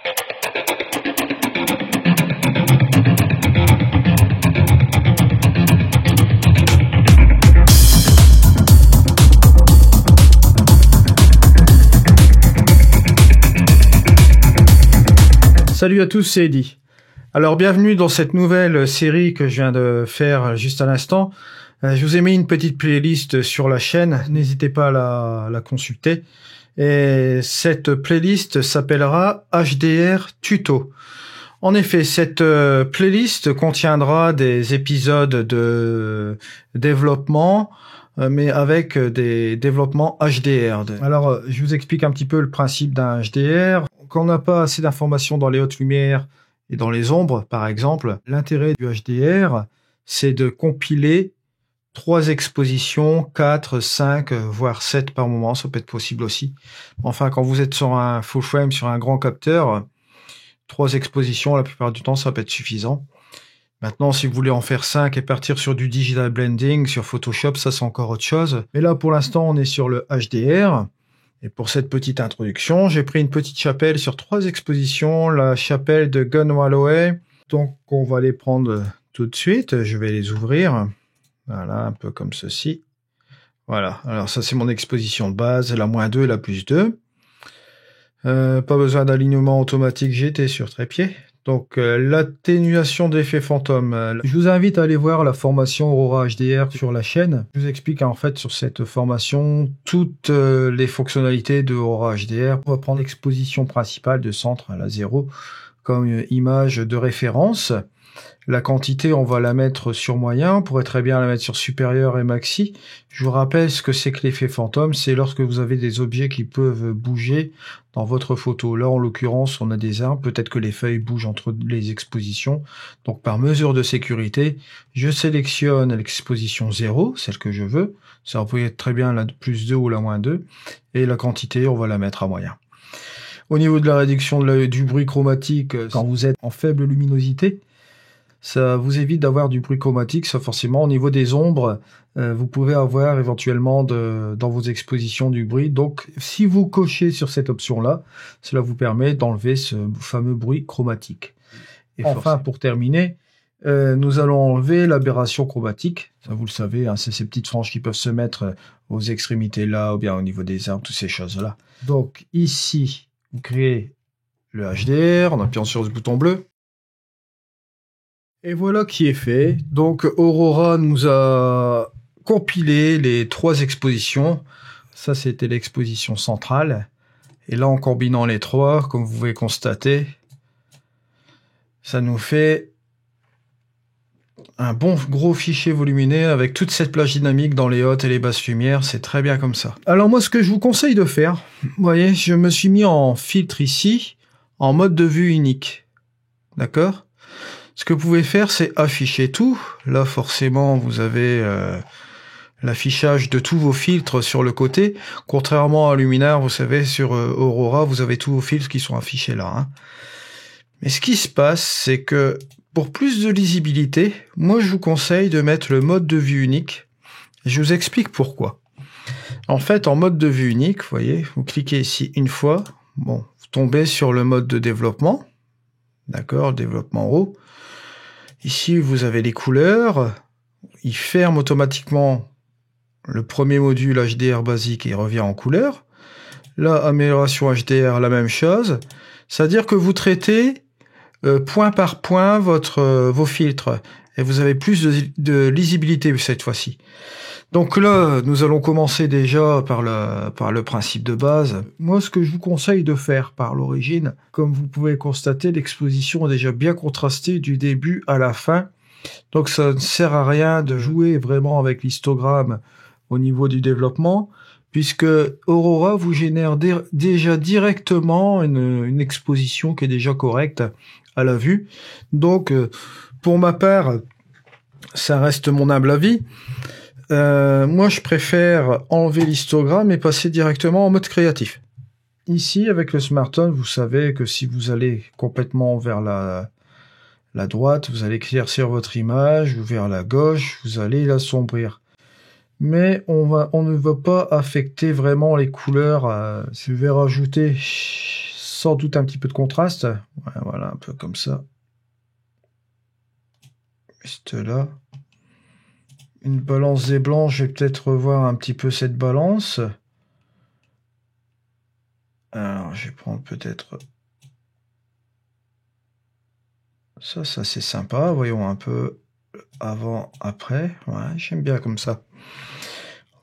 Salut à tous, c'est Eddy. Alors bienvenue dans cette nouvelle série que je viens de faire juste à l'instant. Je vous ai mis une petite playlist sur la chaîne, n'hésitez pas à la consulter. Et cette playlist s'appellera HDR Tuto. En effet, cette playlist contiendra des épisodes de développement, mais avec des développements HDR. Alors, je vous explique un petit peu le principe d'un HDR. Quand on n'a pas assez d'informations dans les hautes lumières et dans les ombres, par exemple, l'intérêt du HDR, c'est de compiler 3 expositions, 4, 5, voire 7 par moment, ça peut être possible aussi. Enfin, quand vous êtes sur un full frame, sur un grand capteur, 3 expositions, la plupart du temps, ça peut être suffisant. Maintenant, si vous voulez en faire 5 et partir sur du digital blending, sur Photoshop, ça c'est encore autre chose. Mais là, pour l'instant, on est sur le HDR. Et pour cette petite introduction, j'ai pris une petite chapelle sur 3 expositions, la chapelle de Gun Walloway. Donc, on va les prendre tout de suite. Je vais les ouvrir. Voilà, un peu comme ceci. Voilà, alors ça c'est mon exposition de base, la -2 et la +2. Pas besoin d'alignement automatique GT sur trépied. Donc l'atténuation d'effet fantôme. Je vous invite à aller voir la formation Aurora HDR sur la chaîne. Je vous explique en fait sur cette formation toutes les fonctionnalités de Aurora HDR. On va prendre l'exposition principale de centre à la 0 comme image de référence. La quantité, on va la mettre sur moyen, on pourrait très bien la mettre sur supérieur et maxi. Je vous rappelle ce que c'est que l'effet fantôme, c'est lorsque vous avez des objets qui peuvent bouger dans votre photo. Là, en l'occurrence, on a des arbres, peut-être que les feuilles bougent entre les expositions. Donc, par mesure de sécurité, je sélectionne l'exposition 0, celle que je veux. Ça peut être très bien la +2 ou la -2. Et la quantité, on va la mettre à moyen. Au niveau de la réduction du bruit chromatique, quand vous êtes en faible luminosité, ça vous évite d'avoir du bruit chromatique, ça forcément. Au niveau des ombres, vous pouvez avoir éventuellement dans vos expositions du bruit. Donc, si vous cochez sur cette option-là, cela vous permet d'enlever ce fameux bruit chromatique. Et enfin, pour terminer, nous allons enlever l'aberration chromatique. Ça, vous le savez, hein, c'est ces petites franges qui peuvent se mettre aux extrémités là, ou bien au niveau des arbres, toutes ces choses-là. Donc, ici, vous créez le HDR en appuyant sur ce bouton bleu. Et voilà qui est fait. Donc Aurora nous a compilé les 3 expositions. Ça, c'était l'exposition centrale. Et là, en combinant les 3, comme vous pouvez constater, ça nous fait un bon gros fichier volumineux avec toute cette plage dynamique dans les hautes et les basses lumières. C'est très bien comme ça. Alors moi, ce que je vous conseille de faire, vous voyez, je me suis mis en filtre ici, en mode de vue unique. D'accord ? Ce que vous pouvez faire, c'est afficher tout. Là, forcément, vous avez l'affichage de tous vos filtres sur le côté. Contrairement à Luminar, vous savez, sur Aurora, vous avez tous vos filtres qui sont affichés là. Hein. Mais ce qui se passe, c'est que pour plus de lisibilité, moi, je vous conseille de mettre le mode de vue unique. Je vous explique pourquoi. En fait, en mode de vue unique, vous voyez, vous cliquez ici une fois. Bon, vous tombez sur le mode de développement. D'accord, développement haut. Ici, vous avez les couleurs. Il ferme automatiquement le premier module HDR basique et il revient en couleur. Là, amélioration HDR, la même chose. C'est-à-dire que vous traitez point par point vos filtres. Et vous avez plus de lisibilité cette fois-ci. Donc là, nous allons commencer déjà par le principe de base. Moi, ce que je vous conseille de faire par l'origine, comme vous pouvez constater, l'exposition est déjà bien contrastée du début à la fin. Donc ça ne sert à rien de jouer vraiment avec l'histogramme au niveau du développement, puisque Aurora vous génère déjà directement une exposition qui est déjà correcte à la vue. Donc, pour ma part, ça reste mon humble avis. Moi, je préfère enlever l'histogramme et passer directement en mode créatif. Ici, avec le smartphone, vous savez que si vous allez complètement vers la droite, vous allez éclaircir votre image, ou vers la gauche, vous allez l'assombrir. Mais on ne va pas affecter vraiment les couleurs. Je vais rajouter sans doute un petit peu de contraste. Ouais, voilà, un peu comme ça. Juste là. Une balance des blancs, je vais peut-être revoir un petit peu cette balance. Alors, je vais prendre peut-être... Ça c'est sympa. Voyons un peu avant, après. Ouais, j'aime bien comme ça.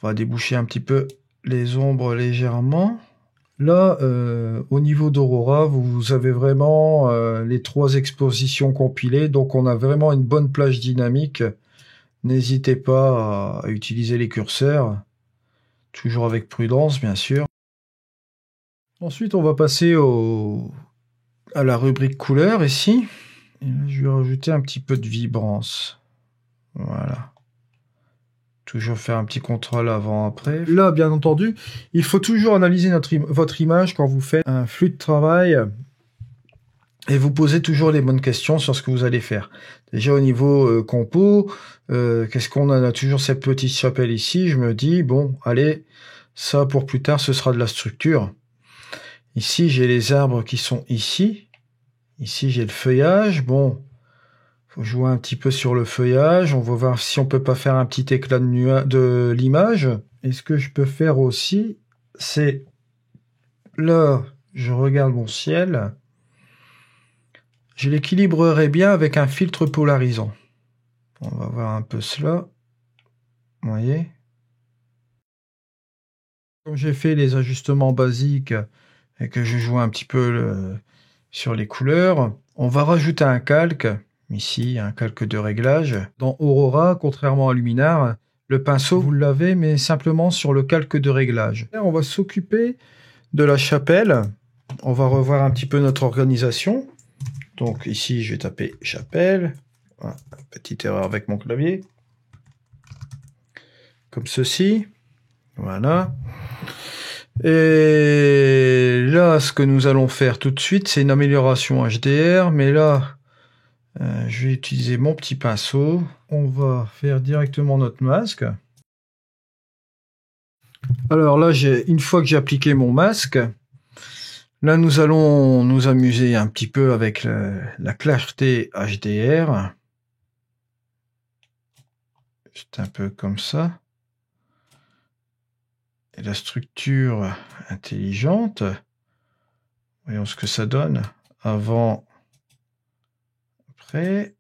On va déboucher un petit peu les ombres légèrement. Là, au niveau d'Aurora, vous avez vraiment les 3 expositions compilées. Donc, on a vraiment une bonne plage dynamique. N'hésitez pas à utiliser les curseurs. Toujours avec prudence, bien sûr. Ensuite, on va passer à la rubrique couleur ici. Et là, je vais rajouter un petit peu de vibrance. Voilà. Toujours faire un petit contrôle avant-après. Là, bien entendu, il faut toujours analyser votre image quand vous faites un flux de travail et vous posez toujours les bonnes questions sur ce que vous allez faire. Déjà au niveau compo, qu'est-ce qu'on a toujours cette petite chapelle ici. Je me dis, bon, allez, ça pour plus tard, ce sera de la structure. Ici, j'ai les arbres qui sont ici. Ici, j'ai le feuillage. Bon, faut jouer un petit peu sur le feuillage. On va voir si on peut pas faire un petit éclat de l'image. Et ce que je peux faire aussi, c'est là, je regarde mon ciel. Je l'équilibrerai bien avec un filtre polarisant. On va voir un peu cela. Vous voyez? Comme j'ai fait les ajustements basiques et que je joue un petit peu sur les couleurs, on va rajouter un calque. Ici, un calque de réglage. Dans Aurora, contrairement à Luminar, le pinceau, vous l'avez, mais simplement sur le calque de réglage. Là, on va s'occuper de la chapelle. On va revoir un petit peu notre organisation. Donc ici, je vais taper chapelle. Voilà, petite erreur avec mon clavier. Comme ceci. Voilà. Et là, ce que nous allons faire tout de suite, c'est une amélioration HDR. Mais là... je vais utiliser mon petit pinceau. On va faire directement notre masque. Alors là, une fois que j'ai appliqué mon masque, là nous allons nous amuser un petit peu avec la clarté HDR. Juste un peu comme ça. Et la structure intelligente. Voyons ce que ça donne. Avant... Et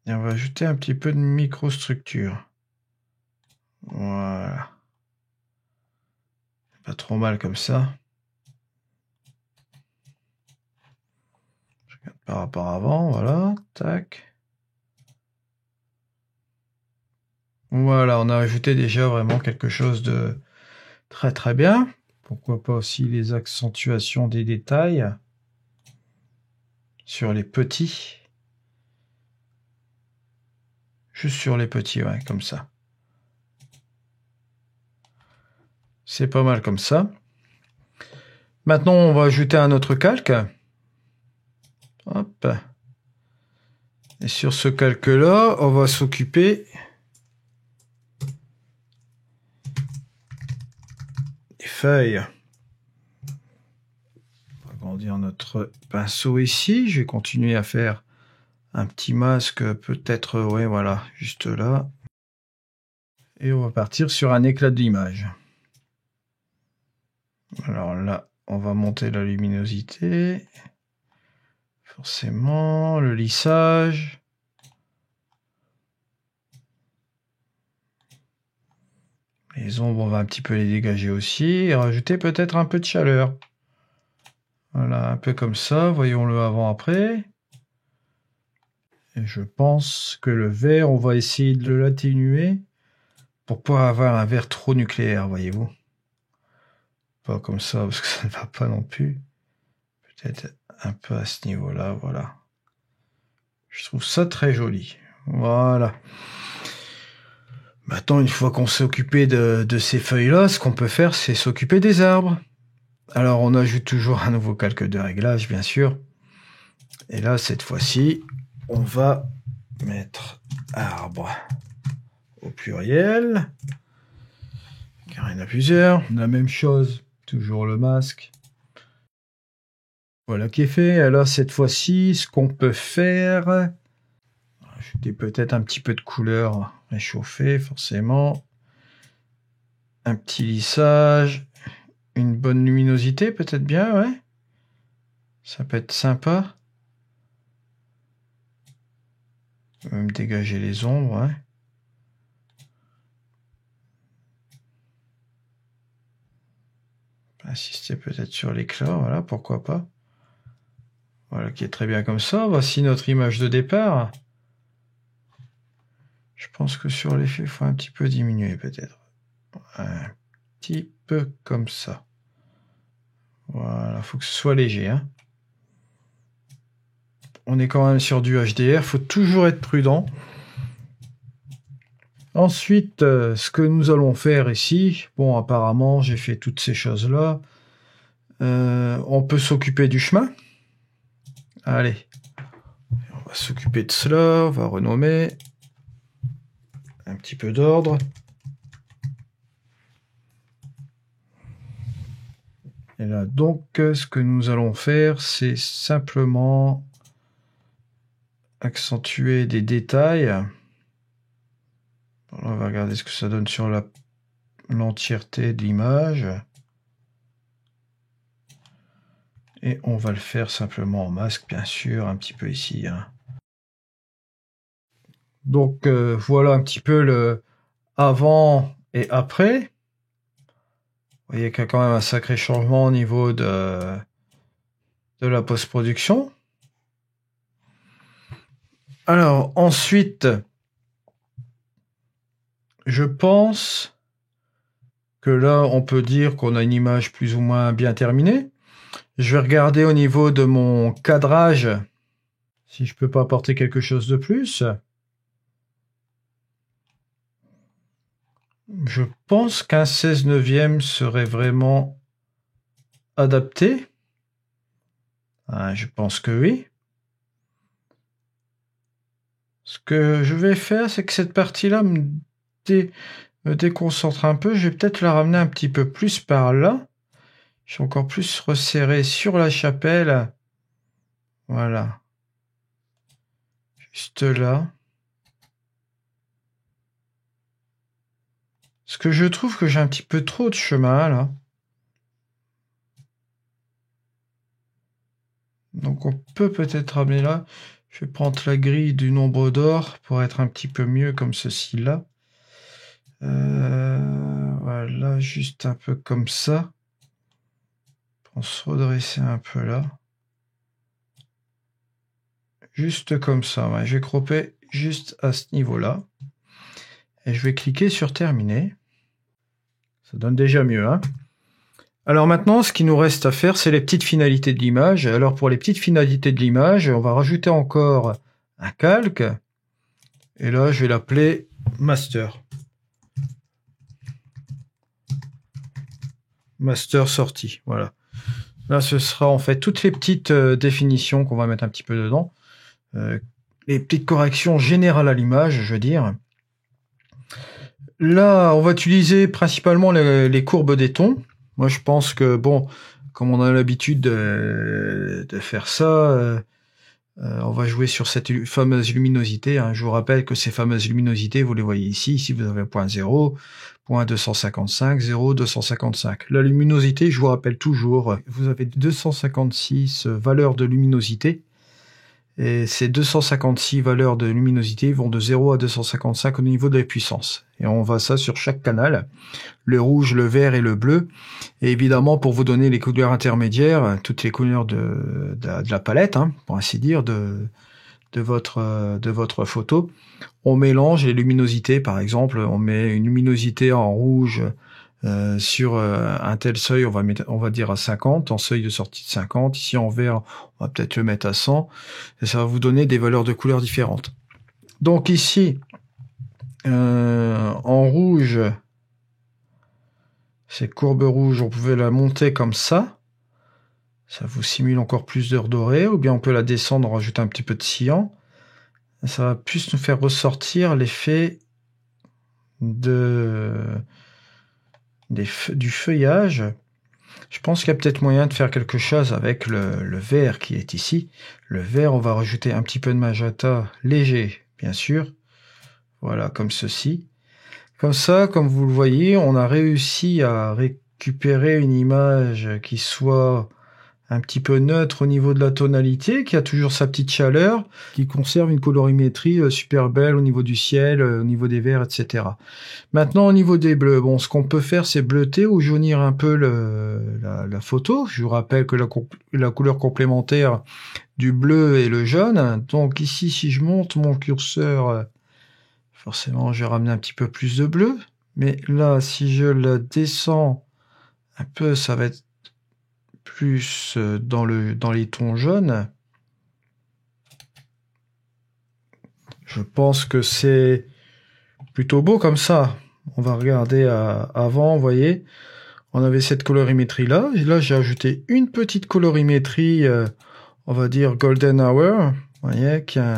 on va ajouter un petit peu de microstructure. Voilà. Pas trop mal comme ça. Je regarde par rapport à avant, voilà. Tac. Voilà, on a ajouté déjà vraiment quelque chose de très très bien. Pourquoi pas aussi les accentuations des détails sur les petits. Juste sur les petits, ouais, comme ça. C'est pas mal comme ça. Maintenant, on va ajouter un autre calque. Hop. Et sur ce calque-là, on va s'occuper des feuilles. On va agrandir notre pinceau ici. Je vais continuer à faire un petit masque, peut-être, ouais, voilà, juste là. Et on va partir sur un éclat de l'image. Alors là, on va monter la luminosité. Forcément, le lissage. Les ombres, on va un petit peu les dégager aussi. Et rajouter peut-être un peu de chaleur. Voilà, un peu comme ça. Voyons-le avant-après. Et je pense que le vert, on va essayer de l'atténuer pour pas avoir un vert trop nucléaire, voyez-vous. Pas comme ça, parce que ça ne va pas non plus. Peut-être un peu à ce niveau-là, voilà. Je trouve ça très joli. Voilà. Maintenant, une fois qu'on s'est occupé de ces feuilles-là, ce qu'on peut faire, c'est s'occuper des arbres. Alors, on ajoute toujours un nouveau calque de réglage, bien sûr. Et là, cette fois-ci, on va mettre arbre au pluriel. Car il y en a plusieurs. La même chose toujours le masque. Voilà qui est fait. Alors cette fois-ci, ce qu'on peut faire, ajouter peut-être un petit peu de couleur réchauffée, forcément. Un petit lissage, une bonne luminosité, peut-être bien, ouais. Ça peut être sympa. On va même dégager les ombres, ouais. Insister peut-être sur l'éclat, voilà, pourquoi pas. Voilà, qui est très bien comme ça. Voici notre image de départ. Je pense que sur l'effet, il faut un petit peu diminuer, peut-être. Un petit peu comme ça. Voilà, il faut que ce soit léger, hein. On est quand même sur du HDR, faut toujours être prudent. Ensuite, ce que nous allons faire ici, bon, apparemment, j'ai fait toutes ces choses-là. On peut s'occuper du chemin. Allez, on va s'occuper de cela, on va renommer. Un petit peu d'ordre. Et là, donc, ce que nous allons faire, c'est simplement accentuer des détails. On va regarder ce que ça donne sur l'entièreté de l'image. Et on va le faire simplement en masque, bien sûr, un petit peu ici. Hein. Donc, voilà un petit peu le avant et après. Vous voyez qu'il y a quand même un sacré changement au niveau de la post-production. Alors, ensuite, je pense que là, on peut dire qu'on a une image plus ou moins bien terminée. Je vais regarder au niveau de mon cadrage si je peux pas apporter quelque chose de plus. Je pense qu'un 16/9 serait vraiment adapté. Ah, je pense que oui. Ce que je vais faire, c'est que cette partie-là me déconcentre un peu. Je vais peut-être la ramener un petit peu plus par là. Je suis encore plus resserré sur la chapelle. Voilà. Juste là. Parce que je trouve que j'ai un petit peu trop de chemin, là. Donc on peut peut-être ramener là. Je vais prendre la grille du nombre d'or pour être un petit peu mieux comme ceci là. Voilà, juste un peu comme ça. Pour se redresser un peu là. Juste comme ça. Ouais. Je vais cropper juste à ce niveau-là. Et je vais cliquer sur terminer. Ça donne déjà mieux, hein. Alors maintenant, ce qui nous reste à faire, c'est les petites finalités de l'image. Alors pour les petites finalités de l'image, on va rajouter encore un calque. Et là, je vais l'appeler Master. Master sortie, voilà. Là, ce sera en fait toutes les petites définitions qu'on va mettre un petit peu dedans. Les petites corrections générales à l'image, je veux dire. Là, on va utiliser principalement les courbes des tons. Moi, je pense que, bon, comme on a l'habitude de faire ça, on va jouer sur cette fameuse luminosité. Hein. Je vous rappelle que ces fameuses luminosités, vous les voyez ici. Ici, vous avez 0.0, 0.255, 0.255. La luminosité, je vous rappelle toujours, vous avez 256 valeurs de luminosité. Et ces 256 valeurs de luminosité vont de 0 à 255 au niveau de la puissance. Et on va ça sur chaque canal, le rouge, le vert et le bleu. Et évidemment, pour vous donner les couleurs intermédiaires, toutes les couleurs de la palette, hein, pour ainsi dire, de votre photo, on mélange les luminosités. Par exemple, on met une luminosité en rouge sur un tel seuil, on va dire à 50, en seuil de sortie de 50. Ici en vert, on va peut-être le mettre à 100. Et ça va vous donner des valeurs de couleurs différentes. Donc ici, en rouge, cette courbe rouge, on pouvait la monter comme ça. Ça vous simule encore plus d'heures dorées. Ou bien on peut la descendre, en rajouter un petit peu de cyan. Ça va plus nous faire ressortir l'effet du feuillage. Je pense qu'il y a peut-être moyen de faire quelque chose avec le vert qui est ici. Le vert, on va rajouter un petit peu de magenta léger, bien sûr. Voilà, comme ceci. Comme ça, comme vous le voyez, on a réussi à récupérer une image qui soit un petit peu neutre au niveau de la tonalité, qui a toujours sa petite chaleur, qui conserve une colorimétrie super belle au niveau du ciel, au niveau des verts, etc. Maintenant, au niveau des bleus, bon, ce qu'on peut faire, c'est bleuter ou jaunir un peu la photo. Je vous rappelle que la couleur complémentaire du bleu est le jaune. Donc ici, si je monte mon curseur, forcément, je vais ramener un petit peu plus de bleu. Mais là, si je le descends un peu, ça va être plus dans les tons jaunes. Je pense que c'est plutôt beau comme ça. On va regarder avant, vous voyez, on avait cette colorimétrie-là. Et là, j'ai ajouté une petite colorimétrie, on va dire Golden Hour, vous voyez, qui est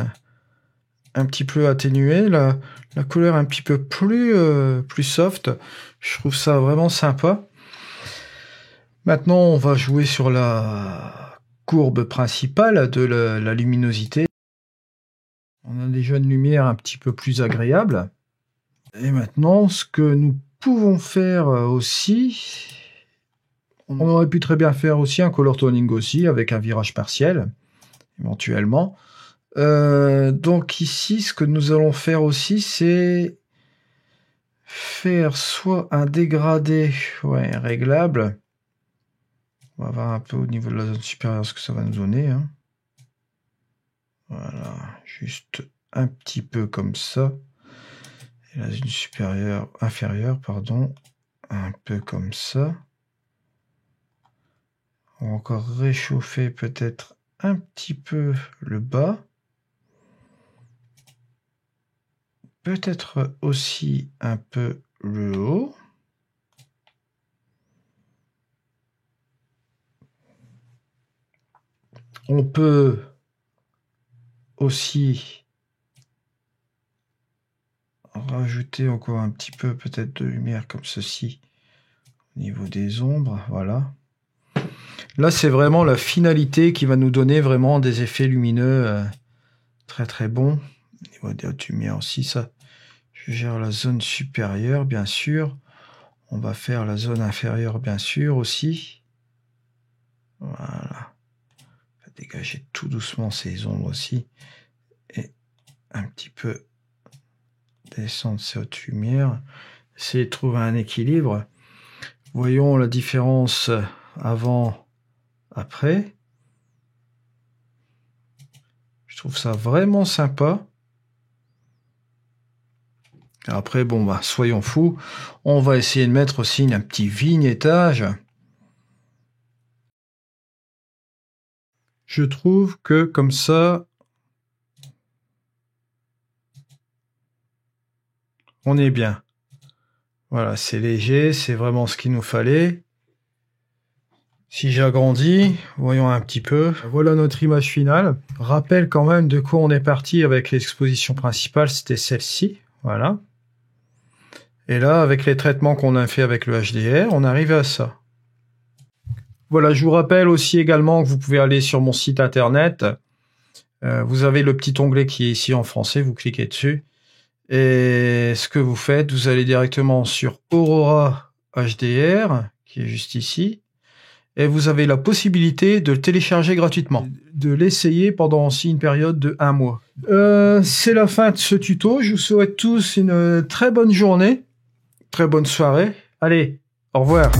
un petit peu atténuée. La couleur un petit peu plus soft. Je trouve ça vraiment sympa. Maintenant, on va jouer sur la courbe principale de la luminosité. On a déjà une lumière un petit peu plus agréable. Et maintenant, ce que nous pouvons faire aussi, on aurait pu très bien faire aussi un color toning aussi, avec un virage partiel, éventuellement. Donc ici, ce que nous allons faire aussi, c'est faire soit un dégradé réglable. On va voir un peu au niveau de la zone supérieure ce que ça va nous donner. Hein. Voilà, juste un petit peu comme ça. Et la zone inférieure, pardon, un peu comme ça. On va encore réchauffer peut-être un petit peu le bas. Peut-être aussi un peu le haut. On peut aussi rajouter encore un petit peu peut-être de lumière comme ceci au niveau des ombres, voilà. Là, c'est vraiment la finalité qui va nous donner vraiment des effets lumineux très très bons. Au niveau des hautes lumières aussi, ça. Je gère la zone supérieure, bien sûr. On va faire la zone inférieure, bien sûr, aussi. Voilà. On va dégager tout doucement ces ombres aussi. Et un petit peu descendre ces hautes lumières. Essayer de trouver un équilibre. Voyons la différence avant, après. Je trouve ça vraiment sympa. Après, bon, bah, soyons fous. On va essayer de mettre aussi un petit vignettage. Je trouve que comme ça, on est bien. Voilà, c'est léger, c'est vraiment ce qu'il nous fallait. Si j'agrandis, voyons un petit peu. Voilà notre image finale. Rappel quand même de quoi on est parti avec l'exposition principale, c'était celle-ci. Voilà. Et là, avec les traitements qu'on a fait avec le HDR, on arrive à ça. Voilà, je vous rappelle aussi également que vous pouvez aller sur mon site internet. Vous avez le petit onglet qui est ici en français, vous cliquez dessus. Et ce que vous faites, vous allez directement sur Aurora HDR, qui est juste ici. Et vous avez la possibilité de le télécharger gratuitement, de l'essayer pendant aussi une période de 1 mois. C'est la fin de ce tuto. Je vous souhaite tous une très bonne journée, très bonne soirée. Allez, au revoir.